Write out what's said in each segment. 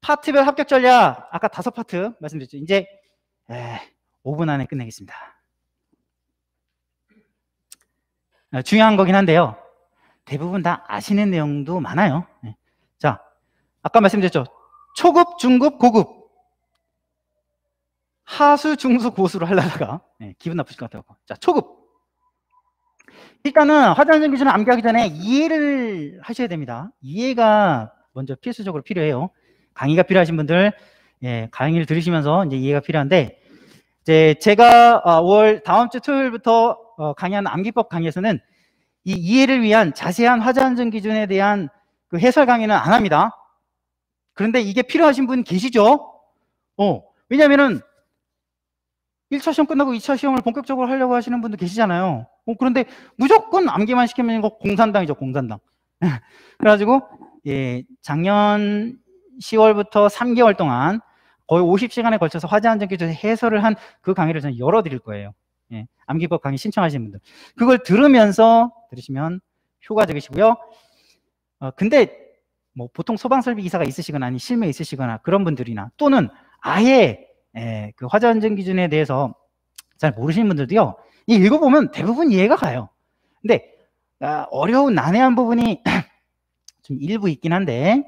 파트별 합격 전략 아까 5파트 말씀드렸죠. 이제 5분 안에 끝내겠습니다. 중요한 거긴 한데요. 대부분 다 아시는 내용도 많아요. 자, 아까 말씀드렸죠. 초급, 중급, 고급. 하수, 중수, 고수로 하려다가 기분 나쁘실 것 같아요. 자, 초급. 일단은 화자안전 기준을 암기하기 전에 이해를 하셔야 됩니다. 이해가 먼저 필수적으로 필요해요. 강의가 필요하신 분들, 강의를 들으시면서 이제 이해가 필요한데, 이제 제가 5월 다음 주 토요일부터 강의하는 암기법 강의에서는 이 이해를 위한 자세한 화자안전 기준에 대한 그 해설 강의는 안 합니다. 그런데 이게 필요하신 분 계시죠? 왜냐면은 1차 시험 끝나고 2차 시험을 본격적으로 하려고 하시는 분도 계시잖아요. 그런데 무조건 암기만 시키면 이거 공산당이죠, 공산당. 그래가지고, 작년 10월부터 3개월 동안 거의 50시간에 걸쳐서 화자안전 기준 해설을 한 그 강의를 저는 열어드릴 거예요. 암기법 강의 신청하시는 분들. 그걸 들으시면 효과적이시고요. 근데 뭐 보통 소방설비 기사가 있으시거나 아니 실무에 있으시거나 그런 분들이나 또는 아예 그 화자안전 기준에 대해서 잘 모르시는 분들도요, 이 읽어보면 대부분 이해가 가요. 근데 어려운 난해한 부분이 좀 일부 있긴 한데,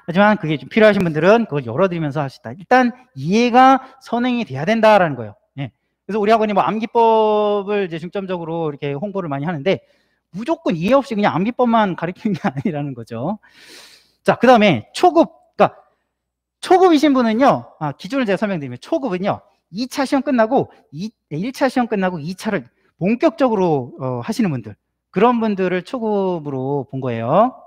하지만 그게 좀 필요하신 분들은 그걸 열어드리면서 하시다. 일단 이해가 선행이 돼야 된다라는 거예요. 그래서 우리 학원이 뭐 암기법을 이제 중점적으로 이렇게 홍보를 많이 하는데 무조건 이해 없이 그냥 암기법만 가르치는 게 아니라는 거죠. 자, 그 다음에 초급. 그러니까 초급이신 분은요, 기준을 제가 설명드리면 초급은요, 2차 시험 끝나고 1차 시험 끝나고 2차를 본격적으로 하시는 분들, 그런 분들을 초급으로 본 거예요.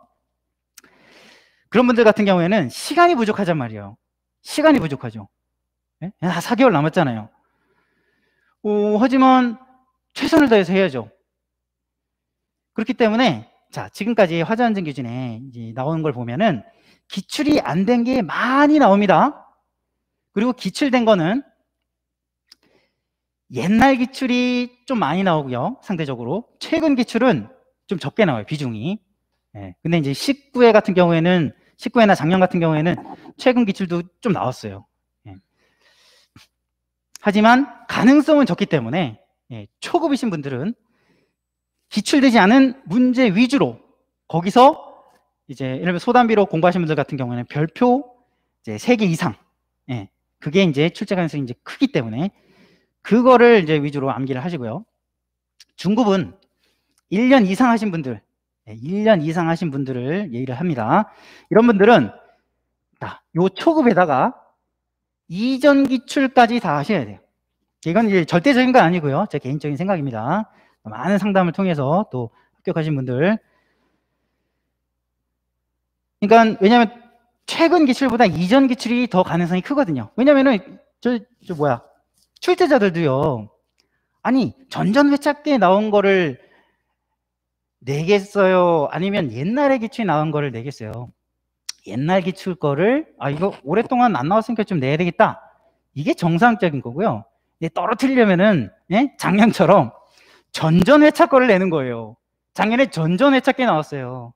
그런 분들 같은 경우에는 시간이 부족하단 말이에요. 시간이 부족하죠. 4개월 남았잖아요. 하지만 최선을 다해서 해야죠. 그렇기 때문에 자, 지금까지 화자안전 기준에 이제 나오는 걸 보면은 기출이 안 된 게 많이 나옵니다. 그리고 기출된 거는 옛날 기출이 좀 많이 나오고요, 상대적으로. 최근 기출은 좀 적게 나와요, 비중이. 근데 이제 19회 같은 경우에는, 19회나 작년 같은 경우에는 최근 기출도 좀 나왔어요. 하지만 가능성은 적기 때문에 초급이신 분들은 기출되지 않은 문제 위주로, 거기서 이제 예를 들면 소단비로 공부하시는 분들 같은 경우에는 별표 이제 3개 이상, 그게 이제 출제 가능성이 이제 크기 때문에 그거를 이제 위주로 암기를 하시고요. 중급은 1년 이상 하신 분들, 1년 이상 하신 분들을 얘기를 합니다. 이런 분들은 요 초급에다가 이전 기출까지 다 하셔야 돼요. 이건 이제 절대적인 건 아니고요, 제 개인적인 생각입니다. 많은 상담을 통해서 또 합격하신 분들. 그러니까 왜냐하면 최근 기출보다 이전 기출이 더 가능성이 크거든요. 왜냐면은 출제자들도요, 아니 전전회차때 나온 거를 내겠어요, 아니면 옛날에 기출이 나온 거를 내겠어요? 옛날 기출 거를 이거 오랫동안 안 나왔으니까 좀 내야 되겠다, 이게 정상적인 거고요. 떨어뜨리려면은 작년처럼 전전회차 거를 내는 거예요. 작년에 전전회차 게 나왔어요.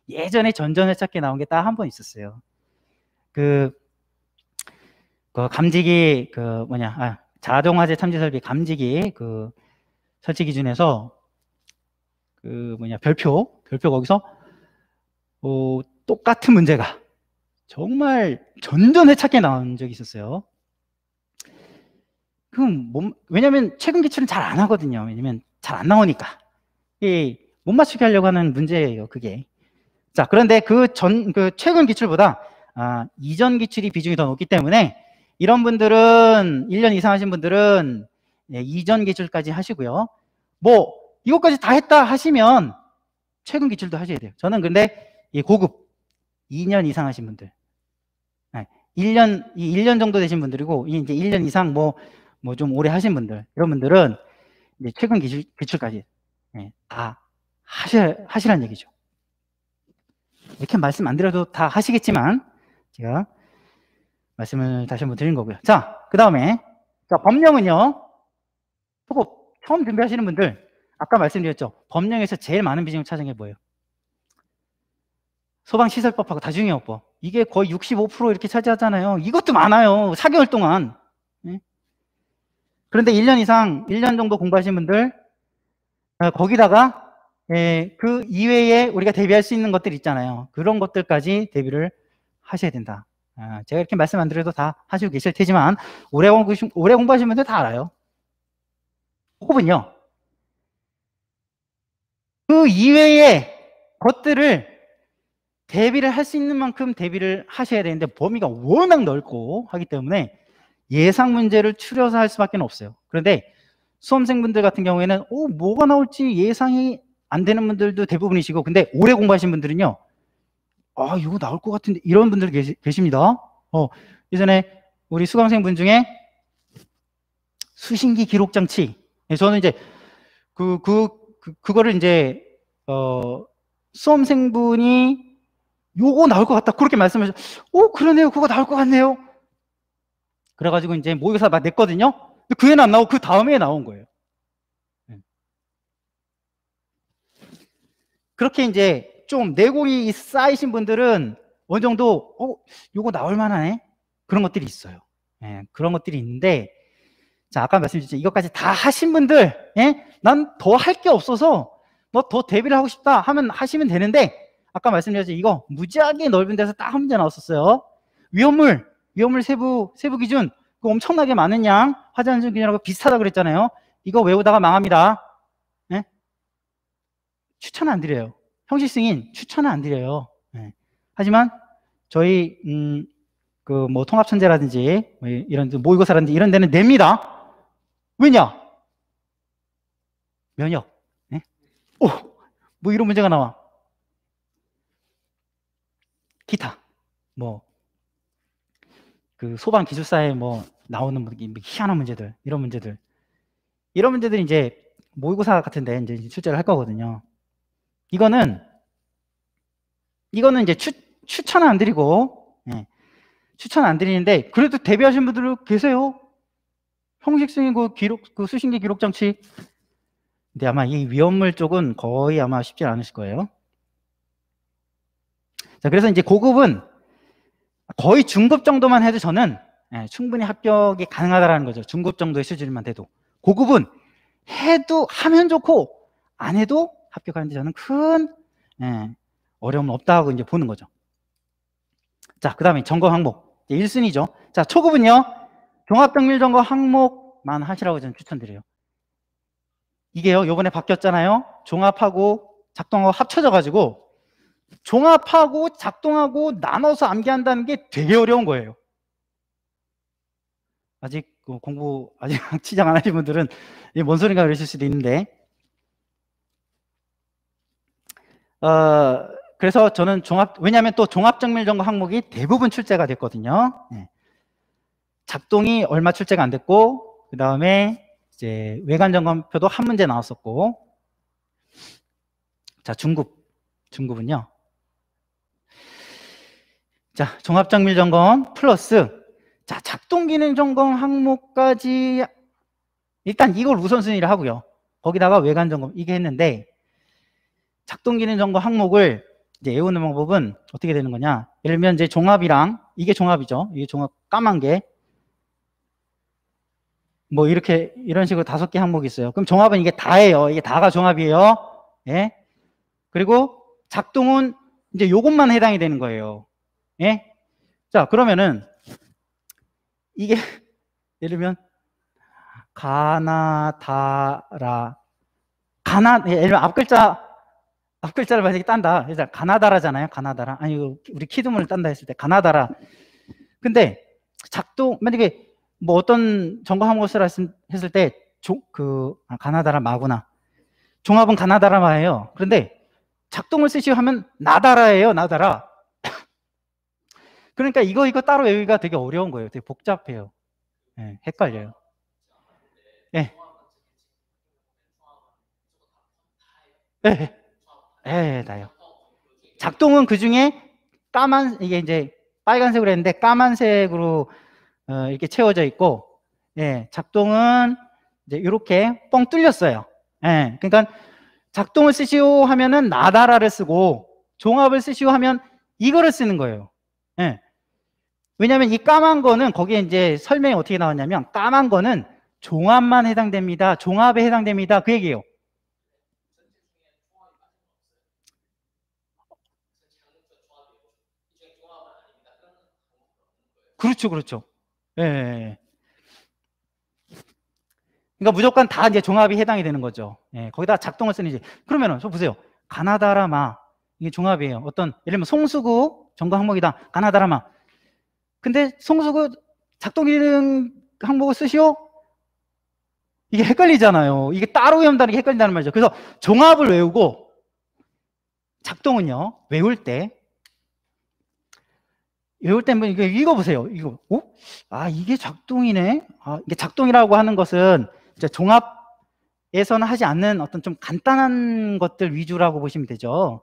예전에 전전회차 게 나온 게 딱 한 번 있었어요. 그 감지기 자동화재 탐지 설비 감지기 그 설치 기준에서 별표 거기서 똑같은 문제가 정말 전전회차게 나온 적이 있었어요. 그럼 왜냐면 최근 기출은 잘 안 하거든요. 왜냐면 잘 안 나오니까. 못 맞추게 하려고 하는 문제예요, 그게. 자, 그런데 그 최근 기출보다 이전 기출이 비중이 더 높기 때문에 이런 분들은 1년 이상 하신 분들은 이전 기출까지 하시고요. 뭐 이것까지 다 했다 하시면 최근 기출도 하셔야 돼요. 저는 근데 고급 2년 이상 하신 분들, 1년 정도 되신 분들이고 이제 1년 이상 뭐 좀 오래 하신 분들, 이런 분들은 이제 최근 기출까지 다 하시라는 얘기죠. 이렇게 말씀 안 드려도 다 하시겠지만 제가 말씀을 다시 한번 드린 거고요. 자, 그 다음에 법령은요, 초급 처음 준비하시는 분들, 아까 말씀드렸죠, 법령에서 제일 많은 비중을 차지한 게 뭐예요? 소방시설법하고 다중이용법. 이게 거의 65% 이렇게 차지하잖아요. 이것도 많아요. 4개월 동안. 예? 그런데 1년 이상, 1년 정도 공부하신 분들, 거기다가 그 이외에 우리가 대비할 수 있는 것들 있잖아요. 그런 것들까지 대비를 하셔야 된다. 제가 이렇게 말씀 안 드려도 다 하시고 계실 테지만 오래 공부하신 분들 다 알아요. 혹은요, 그 이외의 것들을 대비를 할 수 있는 만큼 대비를 하셔야 되는데 범위가 워낙 넓고 하기 때문에 예상 문제를 추려서 할 수밖에 없어요. 그런데 수험생분들 같은 경우에는 뭐가 나올지 예상이 안 되는 분들도 대부분이시고, 근데 오래 공부하신 분들은요, 이거 나올 것 같은데, 이런 분들 계십니다. 예전에 우리 수강생분 중에 수신기 기록 장치, 저는 이제 그거를 이제 수험생분이 요거 나올 것 같다 그렇게 말씀하셔. 그러네요, 그거 나올 것 같네요. 그래가지고 이제 모의고사 막 냈거든요. 근데 그 해는 안 나오고 그 다음에 나온 거예요. 그렇게 이제 좀 내공이 쌓이신 분들은 어느 정도 요거 나올 만하네 그런 것들이 있어요. 그런 것들이 있는데, 자, 아까 말씀드렸죠. 이것까지 다 하신 분들, 난 더 할 게 없어서 뭐 더 대비를 하고 싶다 하면 하시면 되는데, 아까 말씀드렸죠. 이거 무지하게 넓은 데서 딱 한 문제 나왔었어요. 위험물 세부 기준, 그 엄청나게 많은 양 화재 안전 기준하고 비슷하다 그랬잖아요. 이거 외우다가 망합니다. 추천은 안 드려요. 형식 승인 추천은 안 드려요. 하지만 저희 그 뭐 통합천재라든지 뭐 이런 모의고사라든지 이런 데는 냅니다. 왜냐? 면역. 뭐 이런 문제가 나와. 기타 뭐 그 소방 기술사에 뭐 나오는 희한한 문제들, 이런 문제들이 이제 모의고사 같은데 이제 출제를 할 거거든요. 이거는 이제 추천은 안 드리고, 추천 안 드리는데, 그래도 대비하신 분들 계세요. 형식승인 그 수신기 기록 장치. 근데 아마 이 위험물 쪽은 거의 아마 쉽지 않으실 거예요. 자, 그래서 이제 고급은 거의 중급 정도만 해도 저는 충분히 합격이 가능하다라는 거죠. 중급 정도의 수준만 돼도. 고급은 하면 좋고 안 해도 합격하는데 저는 큰 어려움은 없다고 이제 보는 거죠. 자, 그 다음에 점검 항목 1순위죠. 자, 초급은요 종합정밀 점검 항목만 하시라고 저는 추천드려요. 이게요 요번에 바뀌었잖아요. 종합하고 작동하고 합쳐져 가지고 종합하고 작동하고 나눠서 암기한다는 게 되게 어려운 거예요. 아직 공부 아직 시작 안 하신 분들은 이게 뭔 소린가 그러실 수도 있는데, 그래서 저는 왜냐하면 또 종합정밀 점검 항목이 대부분 출제가 됐거든요. 작동이 얼마 출제가 안 됐고, 그 다음에 이제 외관 점검표도 한 문제 나왔었고. 자, 중급은요. 자, 종합정밀 점검 플러스 자, 작동 기능 점검 항목까지 일단 이걸 우선순위를 하고요. 거기다가 외관 점검 이게 했는데, 작동 기능 점검 항목을 이제 외우는 방법은 어떻게 되는 거냐? 예를 들면 이제 종합이랑 이게 종합이죠. 이게 종합 까만 게 뭐 이렇게 이런 식으로 5개 항목이 있어요. 그럼 종합은 이게 다예요. 이게 다가 종합이에요. 그리고 작동은 이제 요것만 해당이 되는 거예요. 자, 그러면은 이게 예를 들면 가나다라 예를 들면 앞글자를 만약에 딴다. 그래서 가나다라잖아요. 가나다라. 아니 우리 키드문을 딴다 했을 때 가나다라. 근데 만약에 뭐 어떤 점검 항목을 쓰라 했을 때 가나다라 마구나. 종합은 가나다라 마예요. 그런데 작동을 쓰시고 하면 나다라예요. 나다라. 그러니까 이거 따로 외우기가 되게 어려운 거예요. 되게 복잡해요. 헷갈려요. 다요. 작동은 그 중에 이게 이제 빨간색으로 했는데 까만색으로 이렇게 채워져 있고, 작동은 이제 이렇게 뻥 뚫렸어요. 그러니까 작동을 쓰시오 하면은 나다라를 쓰고, 종합을 쓰시오 하면 이거를 쓰는 거예요. 예. 왜냐하면 이 까만 거는 거기에 이제 설명이 어떻게 나왔냐면 까만 거는 종합만 해당됩니다. 종합에 해당됩니다. 그 얘기예요. 그렇죠, 그렇죠. 예, 예, 예. 그러니까 무조건 다 이제 종합이 해당이 되는 거죠. 예, 거기다 작동을 쓰는지. 그러면은 저 보세요. 가나다라마 이게 종합이에요. 어떤 예를 들면 송수구 전공 항목이다. 가나다라마. 근데 송수구 작동 기능 항목을 쓰시오? 이게 헷갈리잖아요. 이게 따로 외운다는 게 헷갈린다는 말이죠. 그래서 종합을 외우고 작동은요. 외울 때 뭐 이거 읽어보세요. 이거, 아, 이게 작동이네. 아, 이게 작동이라고 하는 것은 이제 종합에서는 하지 않는 어떤 좀 간단한 것들 위주라고 보시면 되죠.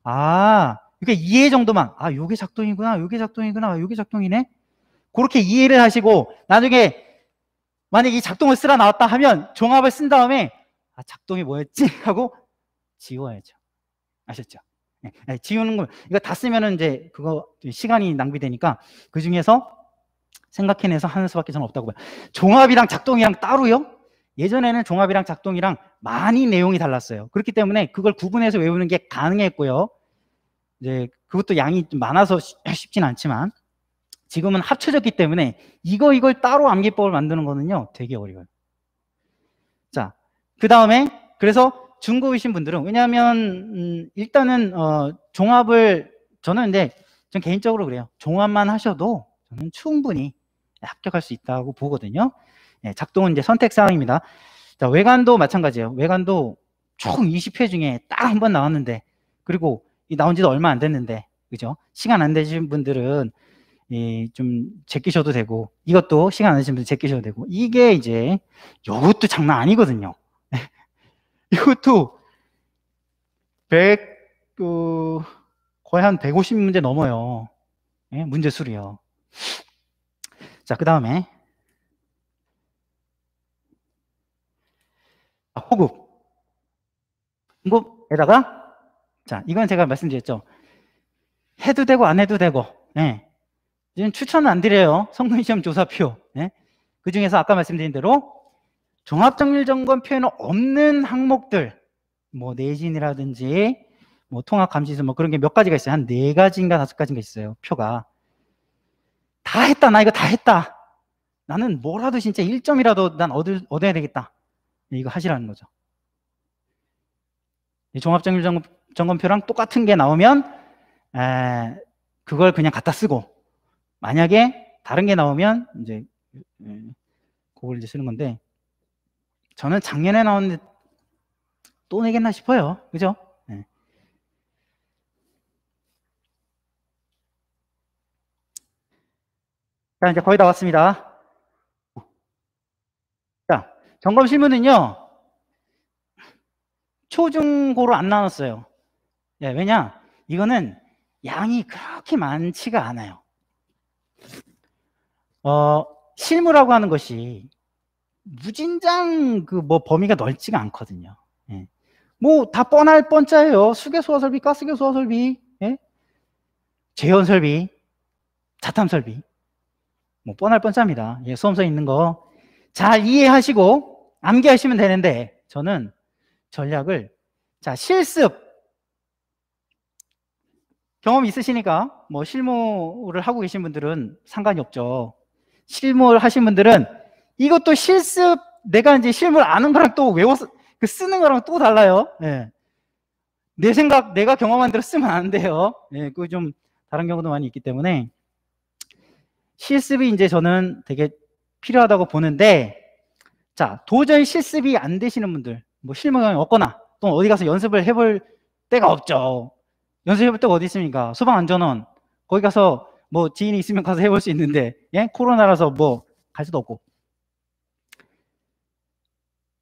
아, 이게 이해 정도만. 아, 요게 작동이구나. 요게 작동이구나. 요게 작동이네. 그렇게 이해를 하시고 나중에 만약에 이 작동을 쓰라 나왔다 하면 종합을 쓴 다음에 아, 작동이 뭐였지? 하고 지워야죠. 아셨죠? 네, 지우는 거 이거 다 쓰면은 이제 그거 시간이 낭비되니까 그 중에서 생각해내서 하는 수밖에 저는 없다고 봐요. 종합이랑 작동이랑 따로요? 예전에는 종합이랑 작동이랑 많이 내용이 달랐어요. 그렇기 때문에 그걸 구분해서 외우는 게 가능했고요. 이제 그것도 양이 좀 많아서 쉽진 않지만 지금은 합쳐졌기 때문에 이걸 따로 암기법을 만드는 거는요 되게 어려워요. 자, 그 다음에 그래서 중고이신 분들은 왜냐하면 일단은 종합을 저는 근데 전 개인적으로 그래요. 종합만 하셔도 저는 충분히 합격할 수 있다고 보거든요. 네, 작동은 이제 선택 사항입니다. 자, 외관도 마찬가지예요. 외관도 총 20회 중에 딱 한 번 나왔는데 그리고 나온 지도 얼마 안 됐는데 그죠? 시간 안 되신 분들은 좀 제끼셔도 되고 이것도 시간 안 되신 분들 제끼셔도 되고 이게 이제 이것도 장난 아니거든요. 이것도 100 거의 한 150문제 넘어요. 예? 문제 수리요. 자, 그 다음에 호급. 호급에다가 자, 이건 제가 말씀드렸죠. 해도 되고 안 해도 되고. 예. 지금 추천은 안 드려요. 성능시험 조사표. 예? 그 중에서 아까 말씀드린 대로 종합정밀점검표에는 없는 항목들, 뭐 내신이라든지 뭐 통합감시술 뭐 그런 게 몇 가지가 있어요. 한 4가지인가 5가지인가 있어요. 표가. 다 했다. 나 이거 다 했다. 나는 뭐라도 진짜 1점이라도 난 얻어야 되겠다. 이거 하시라는 거죠. 종합정밀점검표랑 똑같은 게 나오면 그걸 그냥 갖다 쓰고 만약에 다른 게 나오면 이제 그걸 이제 쓰는 건데 저는 작년에 나왔는데 또 내겠나 싶어요. 그죠? 네. 자, 이제 거의 다 왔습니다. 자, 점검 실무는요, 초중고로 안 나눴어요. 네, 왜냐? 이거는 양이 그렇게 많지가 않아요. 실무라고 하는 것이 무진장 그 뭐 범위가 넓지가 않거든요. 예. 뭐 다 뻔할 뻔짜예요. 수계소화 설비, 가스계소화 설비, 예? 제원 설비, 자탐 설비. 뭐 뻔할 뻔짜입니다. 예, 수험서에 있는 거 잘 이해하시고 암기하시면 되는데 저는 전략을 자 실습 경험 있으시니까 뭐 실무를 하고 계신 분들은 상관이 없죠. 실무를 하신 분들은 이것도 실습 내가 이제 실무를 아는 거랑 또 외워서 그 쓰는 거랑 또 달라요. 예. 내 생각 내가 경험한 대로 쓰면 안 돼요. 예, 그 좀 다른 경우도 많이 있기 때문에 실습이 이제 저는 되게 필요하다고 보는데 자 도저히 실습이 안 되시는 분들 뭐 실무 경험이 없거나 또 어디 가서 연습을 해볼 데가 없죠. 연습해볼 데가 어디 있습니까? 소방안전원 거기 가서 뭐 지인이 있으면 가서 해볼 수 있는데 예? 코로나라서 뭐 갈 수도 없고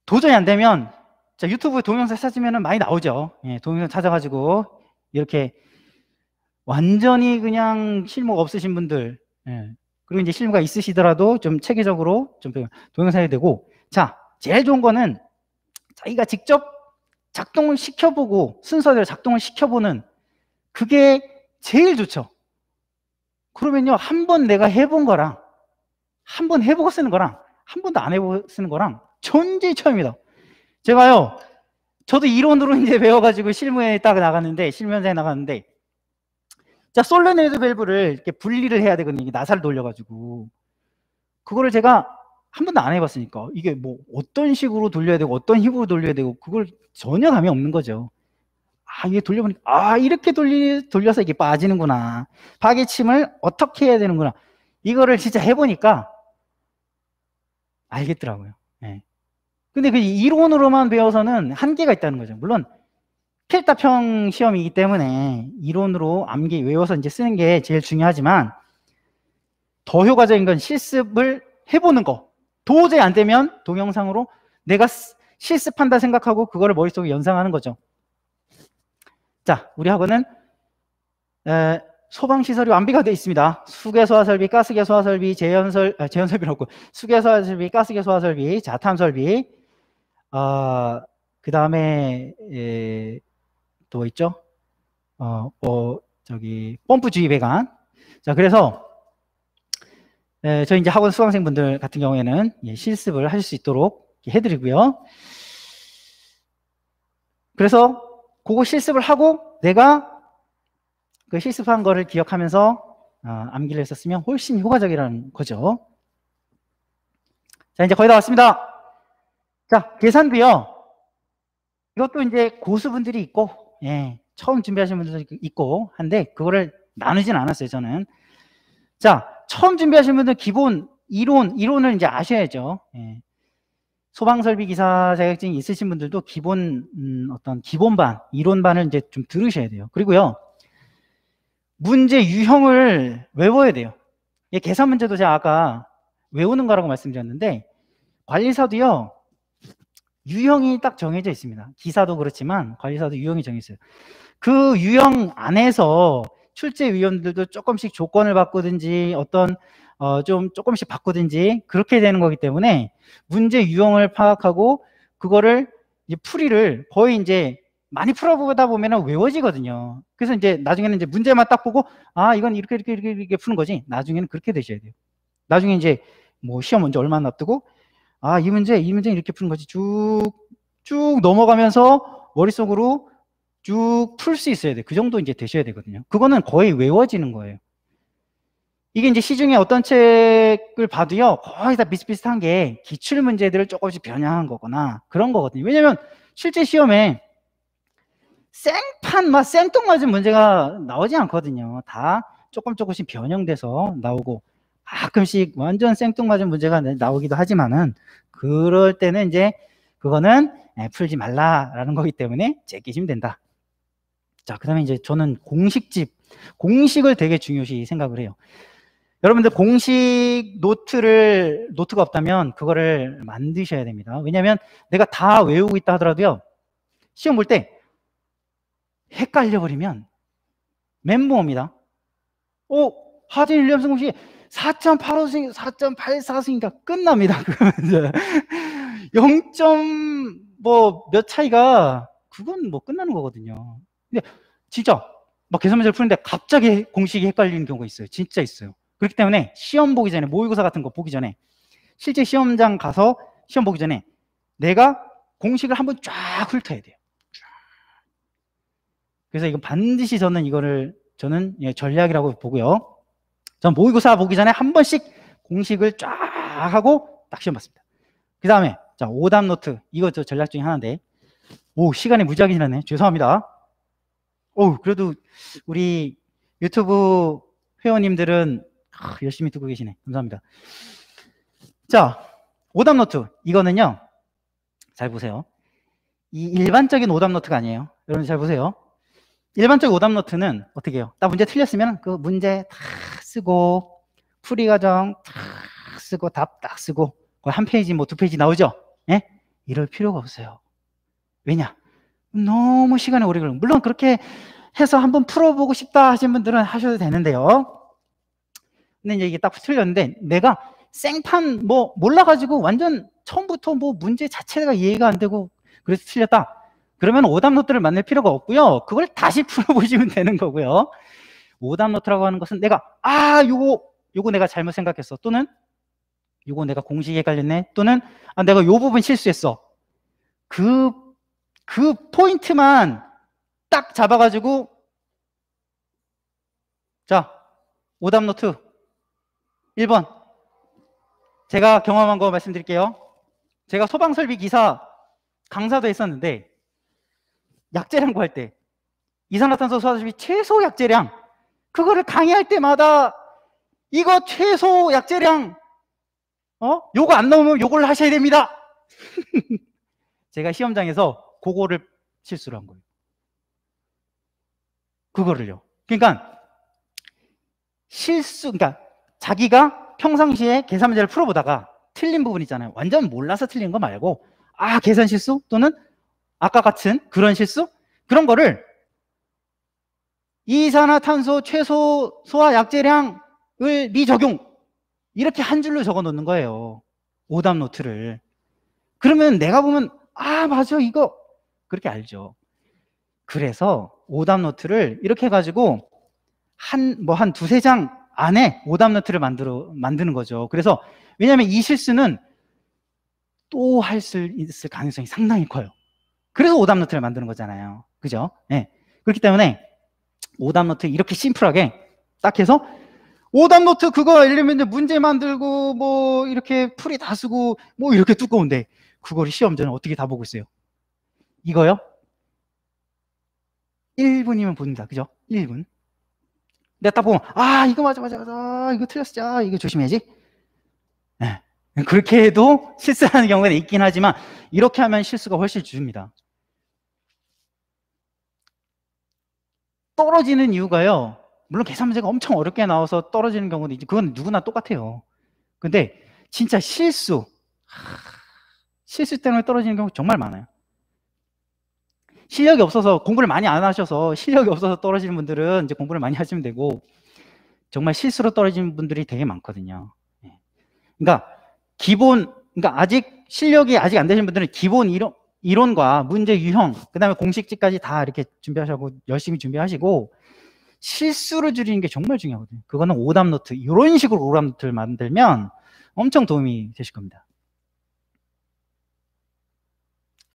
도저히 안 되면 자 유튜브에 동영상 찾으면 많이 나오죠. 예, 동영상 찾아가지고 이렇게 완전히 그냥 실무가 없으신 분들 예, 그리고 이제 실무가 있으시더라도 좀 체계적으로 좀 동영상이 되고 자 제일 좋은 거는 자기가 직접 작동을 시켜보고 순서대로 작동을 시켜보는 그게 제일 좋죠. 그러면요, 한 번 내가 해본 거랑 한 번 해보고 쓰는 거랑 한 번도 안 해보고 쓰는 거랑 전지 차이입니다. 제가요, 저도 이론으로 이제 배워가지고 실무에 딱 나갔는데, 실무 현장에 나갔는데, 자, 솔레노이드 밸브를 이렇게 분리를 해야 되거든요. 이게 나사를 돌려가지고. 그거를 제가 한 번도 안 해봤으니까 이게 뭐 어떤 식으로 돌려야 되고 어떤 힘으로 돌려야 되고 그걸 전혀 감이 없는 거죠. 아, 이게 돌려보니까 아, 이렇게 돌려서 이게 빠지는구나. 파괴침을 어떻게 해야 되는구나. 이거를 진짜 해보니까 알겠더라고요. 네. 근데 그 이론으로만 배워서는 한계가 있다는 거죠. 물론 필답형 시험이기 때문에 이론으로 암기 외워서 이제 쓰는 게 제일 중요하지만 더 효과적인 건 실습을 해보는 거. 도저히 안 되면 동영상으로 내가 실습한다 생각하고 그거를 머릿속에 연상하는 거죠. 자, 우리 학원은 소방시설이 완비가 되어 있습니다. 수계소화설비, 가스계소화설비, 제연설비는 없고 수계소화설비, 가스계소화설비, 자탐설비, 그 다음에 또 있죠? 저기 펌프 주의 배관. 자, 그래서 저희 이제 학원 수강생분들 같은 경우에는 실습을 하실 수 있도록 해드리고요. 그래서 그거 실습을 하고 내가 그 실습한 거를 기억하면서 암기를 했었으면 훨씬 효과적이라는 거죠. 자, 이제 거의 다 왔습니다. 자, 계산도요. 이것도 이제 고수분들이 있고, 처음 준비하시는 분들도 있고 한데 그거를 나누진 않았어요, 저는. 자, 처음 준비하시는 분들 기본 이론을 이제 아셔야죠. 소방설비 기사 자격증이 있으신 분들도 기본 어떤 기본반, 이론반을 이제 좀 들으셔야 돼요. 그리고요, 문제 유형을 외워야 돼요. 계산 문제도 제가 아까 외우는 거라고 말씀드렸는데 관리사도요, 유형이 딱 정해져 있습니다. 기사도 그렇지만 관리사도 유형이 정해져 있어요. 그 유형 안에서 출제위원들도 조금씩 조건을 바꾸든지 어떤 좀 조금씩 바꾸든지 그렇게 되는 거기 때문에 문제 유형을 파악하고 그거를 이제 풀이를 거의 이제 많이 풀어보다 보면 외워지거든요. 그래서 이제 나중에는 이제 문제만 딱 보고 아, 이건 이렇게 푸는 거지. 나중에는 그렇게 되셔야 돼요. 나중에 이제 뭐 시험 문제 얼마나 놔두고 아, 이 문제는 이렇게 푸는 거지. 쭉 넘어가면서 머릿속으로 쭉 풀 수 있어야 돼. 그 정도 이제 되셔야 되거든요. 그거는 거의 외워지는 거예요. 이게 이제 시중에 어떤 책을 봐도요, 거의 다 비슷비슷한 게 기출 문제들을 조금씩 변형한 거거나 그런 거거든요. 왜냐면 실제 시험에 생판, 생뚱맞은 문제가 나오지 않거든요. 다 조금씩 변형돼서 나오고 가끔씩 완전 생뚱맞은 문제가 나오기도 하지만은 그럴 때는 이제 그거는 풀지 말라라는 거기 때문에 제끼시면 된다. 자, 그 다음에 이제 저는 공식을 되게 중요시 생각을 해요. 여러분들 공식 노트가 없다면 그거를 만드셔야 됩니다. 왜냐하면 내가 다 외우고 있다 하더라도요, 시험 볼 때 헷갈려 버리면 멘붕 옵니다. 하진 윌리엄슨 공식 4.85승, 4.84승이니까 끝납니다. 그러면 0. 몇 차이가 그건 뭐 끝나는 거거든요. 근데 진짜 막 계산 문제를 푸는데 갑자기 공식이 헷갈리는 경우가 있어요. 진짜 있어요. 그렇기 때문에 시험 보기 전에, 모의고사 같은 거 보기 전에, 실제 시험장 가서 시험 보기 전에 내가 공식을 한번 쫙 훑어야 돼요. 그래서 이건 반드시 저는 이거를 전략이라고 보고요. 전 모의고사 보기 전에 한 번씩 공식을 쫙 하고 딱 시험 봤습니다. 그 다음에 자, 오답 노트, 이거 저 전략 중에 하나인데, 시간이 무지하게 지났네. 죄송합니다. 그래도 우리 유튜브 회원님들은 열심히 듣고 계시네. 감사합니다. 자, 오답 노트, 이거는요, 잘 보세요. 이 일반적인 오답 노트가 아니에요. 여러분 잘 보세요. 일반적 오답 노트는 어떻게 해요? 나 문제 틀렸으면 그 문제 다 쓰고 풀이 과정 다 쓰고 답 딱 쓰고 한 페이지 두 페이지 나오죠? 이럴 필요가 없어요. 왜냐? 너무 시간이 오래 걸려요. 물론 그렇게 해서 한번 풀어보고 싶다 하시는 분들은 하셔도 되는데요. 근데 이제 이게 딱 틀렸는데 내가 생판 몰라가지고 완전 처음부터 문제 자체가 이해가 안 되고 그래서 틀렸다. 그러면 오답 노트를 만들 필요가 없고요. 그걸 다시 풀어보시면 되는 거고요. 오답 노트라고 하는 것은 내가 요거 내가 잘못 생각했어, 또는 요거 내가 공식에 헷갈렸네, 또는 내가 요 부분 실수했어. 그 포인트만 딱 잡아가지고, 자, 오답 노트 1번. 제가 경험한 거 말씀드릴게요. 제가 소방설비 기사 강사도 했었는데, 약재량 구할 때 이산화탄소 소화 대비 최소 약재량, 그거를 강의할 때마다 이거 최소 약재량 요거 안 나오면 요걸 하셔야 됩니다. 제가 시험장에서 그거를 실수를 한 거예요. 그거를요. 그러니까 그러니까 자기가 평상시에 계산 문제를 풀어보다가 틀린 부분 있잖아요. 완전 몰라서 틀린 거 말고, 계산 실수 또는 아까 같은 그런 실수, 그런 거를 이산화탄소 최소 소화 약재량을 미적용, 이렇게 한 줄로 적어 놓는 거예요, 오답 노트를. 그러면 내가 보면 맞아, 이거, 그렇게 알죠. 그래서 오답 노트를 이렇게 해가지고 한 두세 장 안에 오답 노트를 만드는 거죠. 그래서 왜냐하면 이 실수는 또 할 수 있을 가능성이 상당히 커요. 그래서 오답 노트를 만드는 거잖아요. 그죠? 네. 그렇기 때문에 오답 노트 이렇게 심플하게 딱 해서, 오답 노트 그거 예를 들면 이제 문제 만들고 뭐 이렇게 풀이 다 쓰고 뭐 이렇게 두꺼운데, 그거를 시험 전에 어떻게 다 보고 있어요? 이거요? 1분이면 봅니다. 그죠? 1분. 내가 딱 보면 이거 맞아, 이거 틀렸어, 이거 조심해야지. 네. 그렇게 해도 실수하는 경우가 있긴 하지만, 이렇게 하면 실수가 훨씬 줄습니다. 떨어지는 이유가요, 물론 계산 문제가 엄청 어렵게 나와서 떨어지는 경우도 있지, 그건 누구나 똑같아요. 근데 진짜 실수 때문에 떨어지는 경우 정말 많아요. 실력이 없어서, 공부를 많이 안 하셔서 실력이 없어서 떨어지는 분들은 이제 공부를 많이 하시면 되고, 정말 실수로 떨어지는 분들이 되게 많거든요. 그러니까 아직 실력이 아직 안 되신 분들은 기본 이론과 문제 유형, 그 다음에 공식지까지 다 이렇게 준비하시고 열심히 준비하시고, 실수를 줄이는 게 정말 중요하거든요. 그거는 오답 노트, 이런 식으로 오답 노트를 만들면 엄청 도움이 되실 겁니다.